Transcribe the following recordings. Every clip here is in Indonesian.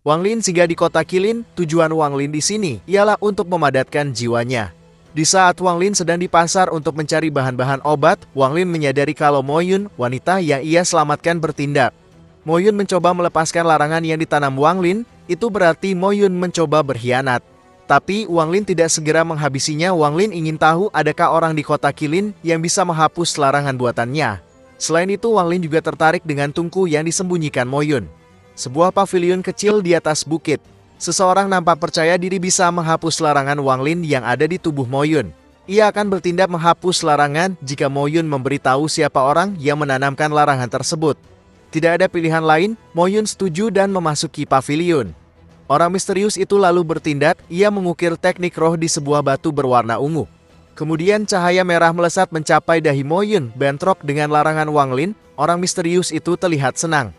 Wang Lin singgah di kota Qilin. Tujuan Wang Lin di sini ialah untuk memadatkan jiwanya. Di saat Wang Lin sedang di pasar untuk mencari bahan-bahan obat, Wang Lin menyadari kalau Mo Yun, wanita yang ia selamatkan, bertindak. Mo Yun mencoba melepaskan larangan yang ditanam Wang Lin, itu berarti Mo Yun mencoba berkhianat. Tapi Wang Lin tidak segera menghabisinya. Wang Lin ingin tahu adakah orang di kota Qilin yang bisa menghapus larangan buatannya. Selain itu, Wang Lin juga tertarik dengan tungku yang disembunyikan Mo Yun. Sebuah pavilion kecil di atas bukit. Seseorang nampak percaya diri bisa menghapus larangan Wang Lin yang ada di tubuh Mo Yun. Ia akan bertindak menghapus larangan jika Mo Yun memberitahu siapa orang yang menanamkan larangan tersebut. Tidak ada pilihan lain, Mo Yun setuju dan memasuki pavilion. Orang misterius itu lalu bertindak. Ia mengukir teknik roh di sebuah batu berwarna ungu. Kemudian cahaya merah melesat mencapai dahi Mo Yun, bentrok dengan larangan Wang Lin. Orang misterius itu terlihat senang.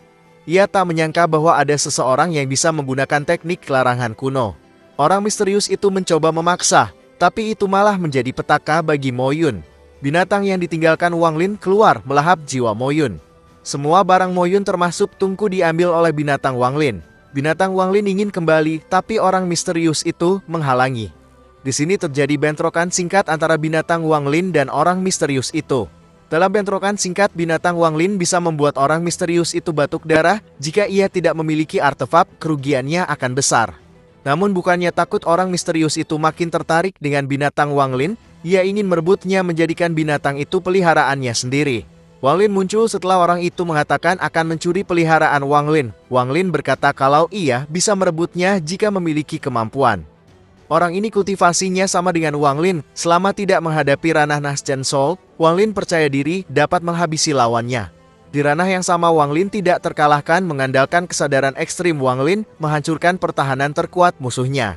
Ia tak menyangka bahwa ada seseorang yang bisa menggunakan teknik larangan kuno. Orang misterius itu mencoba memaksa, tapi itu malah menjadi petaka bagi Mo Yun. Binatang yang ditinggalkan Wang Lin keluar melahap jiwa Mo Yun. Semua barang Mo Yun termasuk tungku diambil oleh binatang Wang Lin. Binatang Wang Lin ingin kembali, tapi orang misterius itu menghalangi. Di sini terjadi bentrokan singkat antara binatang Wang Lin dan orang misterius itu. Dalam bentrokan singkat, binatang Wang Lin bisa membuat orang misterius itu batuk darah. Jika ia tidak memiliki artefak, kerugiannya akan besar. Namun bukannya takut, orang misterius itu makin tertarik dengan binatang Wang Lin. Ia ingin merebutnya, menjadikan binatang itu peliharaannya sendiri. Wang Lin muncul setelah orang itu mengatakan akan mencuri peliharaan Wang Lin. Wang Lin berkata kalau ia bisa merebutnya jika memiliki kemampuan. Orang ini kultivasinya sama dengan Wang Lin. Selama tidak menghadapi ranah Nascent Soul, Wang Lin percaya diri dapat menghabisi lawannya. Di ranah yang sama, Wang Lin tidak terkalahkan. Mengandalkan kesadaran ekstrim, Wang Lin menghancurkan pertahanan terkuat musuhnya.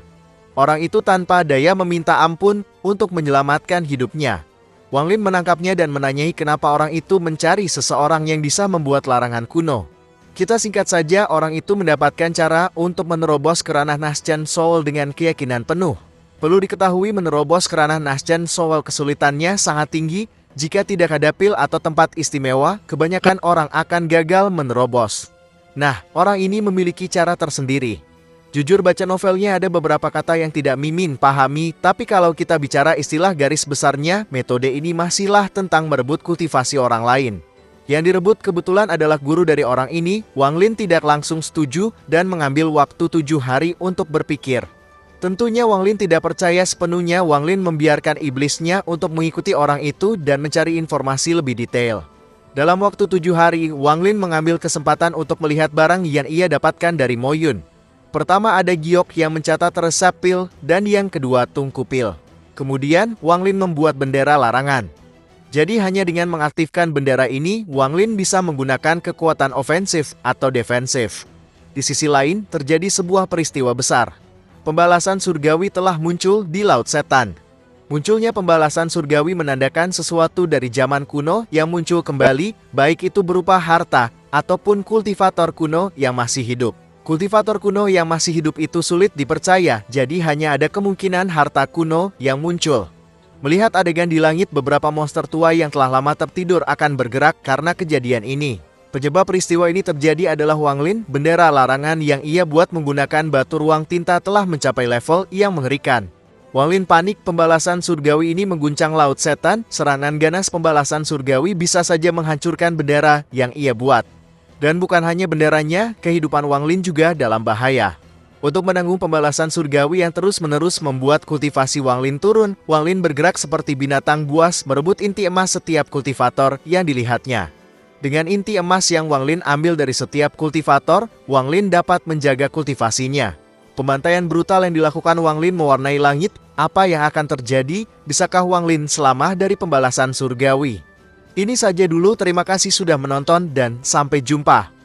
Orang itu tanpa daya meminta ampun untuk menyelamatkan hidupnya. Wang Lin menangkapnya dan menanyai kenapa orang itu mencari seseorang yang bisa membuat larangan kuno. Kita singkat saja, orang itu mendapatkan cara untuk menerobos ke ranah Nascent Soul dengan keyakinan penuh. Perlu diketahui, menerobos ke ranah Nascent Soul kesulitannya sangat tinggi. Jika tidak ada pil atau tempat istimewa, kebanyakan orang akan gagal menerobos. Nah, orang ini memiliki cara tersendiri. Jujur, baca novelnya ada beberapa kata yang tidak Mimin pahami, tapi kalau kita bicara istilah garis besarnya, metode ini masihlah tentang merebut kultivasi orang lain. Yang direbut kebetulan adalah guru dari orang ini. Wang Lin tidak langsung setuju dan mengambil waktu 7 hari untuk berpikir. Tentunya Wang Lin tidak percaya sepenuhnya. Wang Lin membiarkan iblisnya untuk mengikuti orang itu dan mencari informasi lebih detail. Dalam waktu 7 hari, Wang Lin mengambil kesempatan untuk melihat barang yang ia dapatkan dari Mo Yun. Pertama ada giok yang mencatat resep pil, dan yang kedua tungku pil. Kemudian Wang Lin membuat bendera larangan. Jadi hanya dengan mengaktifkan bendera ini, Wang Lin bisa menggunakan kekuatan ofensif atau defensif. Di sisi lain, terjadi sebuah peristiwa besar. Pembalasan surgawi telah muncul di Laut Setan. Munculnya pembalasan surgawi menandakan sesuatu dari zaman kuno yang muncul kembali, baik itu berupa harta ataupun kultivator kuno yang masih hidup. Kultivator kuno yang masih hidup itu sulit dipercaya, jadi hanya ada kemungkinan harta kuno yang muncul. Melihat adegan di langit, beberapa monster tua yang telah lama tertidur akan bergerak karena kejadian ini. Penyebab peristiwa ini terjadi adalah Wang Lin. Bendera larangan yang ia buat menggunakan batu ruang tinta telah mencapai level yang mengerikan. Wang Lin panik. Pembalasan surgawi ini mengguncang Laut Setan. Serangan ganas pembalasan surgawi bisa saja menghancurkan bendera yang ia buat. Dan bukan hanya benderanya, kehidupan Wang Lin juga dalam bahaya. Untuk menanggung pembalasan surgawi yang terus-menerus membuat kultivasi Wang Lin turun, Wang Lin bergerak seperti binatang buas merebut inti emas setiap kultivator yang dilihatnya. Dengan inti emas yang Wang Lin ambil dari setiap kultivator, Wang Lin dapat menjaga kultivasinya. Pembantaian brutal yang dilakukan Wang Lin mewarnai langit. Apa yang akan terjadi? Bisakah Wang Lin selamat dari pembalasan surgawi? Ini saja dulu, terima kasih sudah menonton dan sampai jumpa.